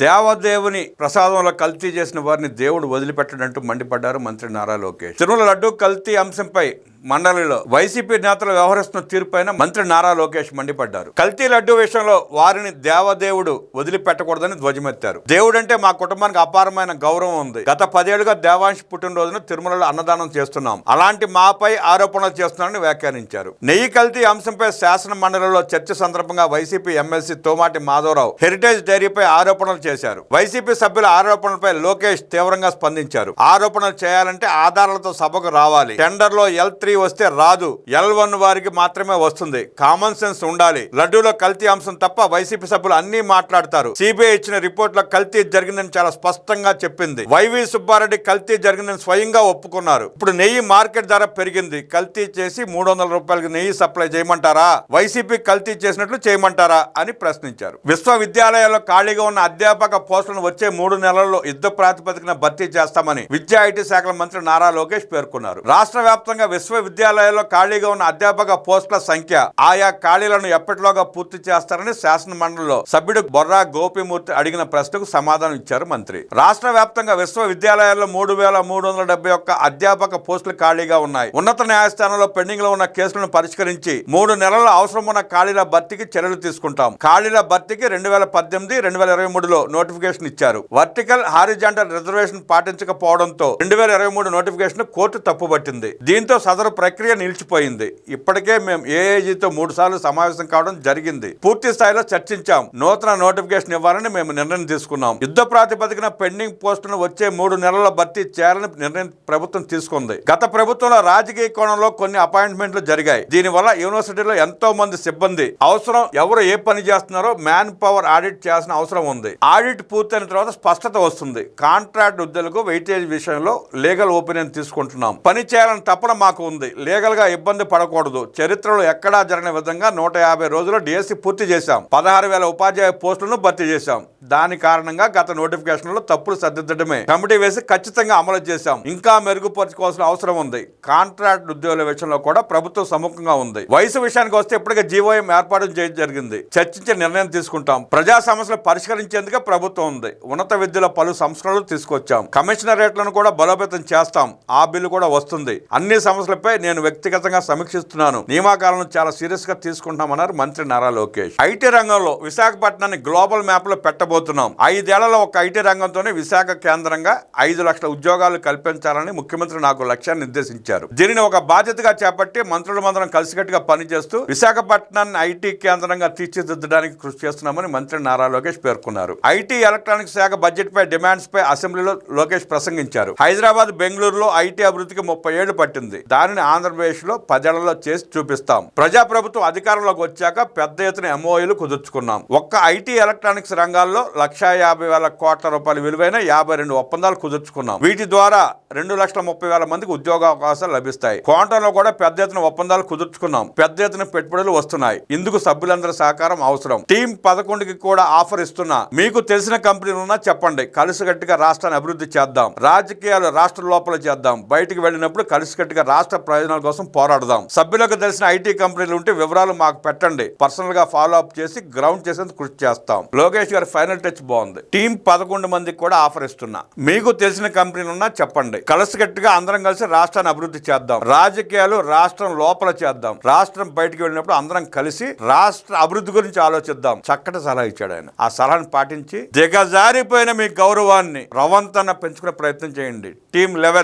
దేవదేవుని ప్రసాదంలో కల్తీ చేసిన వారిని దేవుడు వదిలిపెట్టడంటూ మండిపడ్డారు మంత్రి నారా లోకేష్. తిరుమల లడ్డూ కల్తీ అంశంపై మండలిలో వైసీపీ నేతలు వ్యవహరిస్తున్న తీరుపైన మంత్రి నారా లోకేష్ మండిపడ్డారు. కల్తీ లడ్డూ విషయంలో వారిని దేవదేవుడు వదిలిపెట్టకూడదని ధ్వజమెత్తారు. దేవుడంటే మా కుటుంబానికి అపారమైన గౌరవం ఉంది. గత 10 ఏళ్లుగా దేవాంశ్ పుట్టినరోజున తిరుమలలో అన్నదానం చేస్తున్నాం. అలాంటి మాపై ఆరోపణలు చేస్తున్నారని వ్యాఖ్యానించారు. నెయ్యి కల్తీ అంశంపై శాసన మండలిలో చర్చ సందర్భంగా వైసీపీ ఎమ్మెల్సీ తోమాటి మాధవరావు హెరిటేజ్ డైరీపై ఆరోపణలు చేశారు. వైసీపీ సభ్యుల ఆరోపణలపై లోకేష్ తీవ్రంగా స్పందించారు. ఆరోపణలు చేయాలంటే ఆధారాలతో సభకు రావాలి. టెండర్లో L3 వస్తే రాదు, L1 వారికి మాత్రమే వస్తుంది. కామన్ సెన్స్ ఉండాలి. లడ్డూలో కల్తీ అంశం తప్ప వైసీపీ సభ్యులు అన్ని మాట్లాడతారు. సిబిఐ ఇచ్చిన రిపోర్ట్లో కల్తీ జరిగిందని చాలా స్పష్టంగా చెప్పింది. వైవి సుబ్బారెడ్డి కల్తీ జరిగిందని స్వయంగా ఒప్పుకున్నారు. ఇప్పుడు నెయ్యి మార్కెట్ ధర పెరిగింది. కల్తీ చేసి 300 రూపాయలకి నెయ్యి సప్లై చేయమంటారా? వైసీపీ కల్తీ చేసినట్లు చేయమంటారా అని ప్రశ్నించారు. విశ్వవిద్యాలయాల్లో ఖాళీగా ఉన్న అధ్యాపక పోస్టులను వచ్చే 3 నెలల్లో యుద్ధ ప్రాతిపదికన భర్తీ చేస్తామని విద్యా ఐటీ శాఖల మంత్రి నారా లోకేష్ పేర్కొన్నారు. రాష్ట్ర వ్యాప్తంగా విశ్వవిద్యాలయాల్లో ఖాళీగా ఉన్న అధ్యాపక పోస్టుల సంఖ్య, ఆయా ఖాళీలను ఎప్పటిలోగా పూర్తి చేస్తారని శాసన మండలిలో సభ్యుడు బొర్రా గోపిమూర్తి అడిగిన ప్రశ్నకు సమాధానం ఇచ్చారు మంత్రి. రాష్ట్ర వ్యాప్తంగా విశ్వవిద్యాలయాల్లో 3371 అధ్యాపక పోస్టులు ఖాళీగా ఉన్నాయి. ఉన్నత న్యాయస్థానంలో పెండింగ్ లో ఉన్న కేసులను పరిష్కరించి 3 నెలల అవసరం ఉన్న ఖాళీల భర్తీకి చర్యలు తీసుకుంటాం. ఖాళీల భర్తీకి 2018-2023లో నోటిఫికేషన్ ఇచ్చారు. వర్టికల్ హారిజాంటల్ రిజర్వేషన్ పాటించకపోవడంతో 2023 నోటిఫికేషన్ కోర్టు తప్పుబట్టింది. దీంతో సదరు ప్రక్రియ నిలిచిపోయింది. ఇప్పటికే మేము ఏఐజీతో 3 సార్లు సమావేశం కావడం జరిగింది. పూర్తి స్థాయిలో చర్చించాం. నూతన నోటిఫికేషన్ ఇవ్వాలని మేము నిర్ణయం తీసుకున్నాం. యుద్ధ ప్రాతిపదికన పెండింగ్ పోస్టులను వచ్చే 3 నెలల భర్తీ చేయాలని నిర్ణయం ప్రభుత్వం తీసుకుంది. గత ప్రభుత్వంలో రాజకీయ కోణంలో కొన్ని అపాయింట్మెంట్లు జరిగాయి. దీనివల్ల యూనివర్సిటీలో ఎంతో మంది సిబ్బంది అవసరం, ఎవరు ఏ పని చేస్తున్నారో మ్యాన్ పవర్ ఆడిట్ చేయాల్సిన అవసరం ఉంది. ఆడిట్ పూర్తయిన తర్వాత స్పష్టత వస్తుంది. కాంట్రాక్ట్ ఉద్యోగులకు వెయిటేజ్ విషయంలో లీగల్ ఒపీనియన్ తీసుకుంటున్నాం. పని చేయాలని తప్పన మాకు ఉంది. లీగల్ గా ఇబ్బంది పడకూడదు. చరిత్రలో ఎక్కడా జరిగిన విధంగా 150 రోజుల్లో డిఎస్సి పూర్తి చేశాం. 16,000 ఉపాధ్యాయ పోస్టులను భర్తీ చేశాం. దాని కారణంగా గత నోటిఫికేషన్ లో తప్పులు సర్దిద్దడమే కమిటీ వేసి ఖచ్చితంగా అమలు చేశాం. ఇంకా మెరుగుపరచుకోవాల్సిన అవసరం ఉంది. కాంట్రాక్ట్ ఉద్యోగుల విషయంలో కూడా ప్రభుత్వం సముఖంగా ఉంది. వయసు విషయానికి వస్తే ఇప్పటికే జీవోఎం ఏర్పాటు చేయడం జరిగింది. చర్చించి నిర్ణయం తీసుకుంటాం. ప్రజా సమస్యలు పరిష్కరించేందుకే ప్రభుత్వం ఉంది. ఉన్నత విద్యలో పలు సంస్కరణలు తీసుకొచ్చాం. కమిషనరేట్లను కూడా బలోపేతం చేస్తాం. ఆ బిల్లు కూడా వస్తుంది. అన్ని సమస్యలపై నేను వ్యక్తిగతంగా సమీక్షిస్తున్నాను. నియామకాలను చాలా సీరియస్ గా తీసుకుంటామన్నారు మంత్రి నారా లోకేష్. ఐటీ రంగంలో విశాఖపట్నాన్ని గ్లోబల్ మ్యాప్ లో పెట్టబోతున్నాం. 5 ఏళ్లలో ఒక ఐటీ రంగంతోనే విశాఖ కేంద్రంగా 5 లక్షల ఉద్యోగాలు కల్పించాలని ముఖ్యమంత్రి నాకు లక్ష్యాన్ని నిర్దేశించారు. దీనిని ఒక బాధ్యతగా చేపట్టి మంత్రులందరం కలిసికట్టుగా పనిచేస్తూ విశాఖపట్నాన్ని ఐటీ కేంద్రంగా తీర్చిదిద్దడానికి కృషి చేస్తున్నామని మంత్రి నారా లోకేష్ పేర్కొన్నారు. ఐటీ ఎలక్ట్రానిక్స్ శాఖ బడ్జెట్ పై డిమాండ్స్ పై అసెంబ్లీలో లోకేష్ ప్రసంగించారు. హైదరాబాద్, బెంగళూరులో ఐటీ అభివృద్ధికి 30 ఏళ్లు పట్టింది. దానిని ఆంధ్రప్రదేశ్ లో 10 ఏళ్లలో చేసి చూపిస్తాం. ప్రజాప్రభుత్వం అధికారంలోకి వచ్చాక పెద్ద ఎత్తున MOUలు కుదుర్చుకున్నాం. ఒక్క ఐటీ ఎలక్ట్రానిక్స్ రంగాల్లో 1,50,000 కోట్ల రూపాయల విలువైన 52 ఒప్పందాలు కుదుర్చుకున్నాం. వీటి ద్వారా 2,30,000 మందికి ఉద్యోగ అవకాశాలు లభిస్తాయి. క్వాంటంలో కూడా పెద్ద ఎత్తున ఒప్పందాలు కుదుర్చుకున్నాం. పెద్ద ఎత్తున పెట్టుబడులు వస్తున్నాయి. ఇందుకు సభ్యులందరి సహకారం అవసరం. టీం 11కి కూడా ఆఫర్ ఇస్తున్నా. మీకు తెలిసిన కంపెనీలు ఉన్నా చెప్పండి. కలిసికట్టుగా రాష్ట్రాన్ని అభివృద్ధి చేద్దాం. రాజకీయాలు రాష్ట్ర లోపల చేద్దాం. బయటికి వెళ్ళినప్పుడు కలిసికట్టుగా రాష్ట్ర ప్రయోజనాల కోసం పోరాడదాం. సభ్యులకు తెలిసిన ఐటీ కంపెనీలు ఉంటే వివరాలు మాకు పెట్టండి. పర్సనల్ గా ఫాలో అప్ చేసి గ్రౌండ్ చేసేందుకు కృషి చేస్తాం. లోకేష్ గారి ఫైనల్ టచ్ బాగుంది. టీం 11 మందికి కూడా ఆఫర్ ఇస్తున్నా. మీకు తెలిసిన కంపెనీలు ఉన్నా చెప్పండి. కలిసికట్టుగా అందరం కలిసి రాష్ట్రాన్ని అభివృద్ధి చేద్దాం. రాజకీయాలు రాష్ట్రం లోపల చేద్దాం. రాష్ట్రం బయటికి వెళ్ళినప్పుడు అందరం కలిసి రాష్ట్ర అభివృద్ధి గురించి ఆలోచిద్దాం. చక్కటి సలహా ఇచ్చాడు ఆయన. ఆ సలహాను పాటించి దిగజారిపోయిన మీ గౌరవాన్ని రవంతన పెంచుకునే ప్రయత్నం చేయండి. టీం 11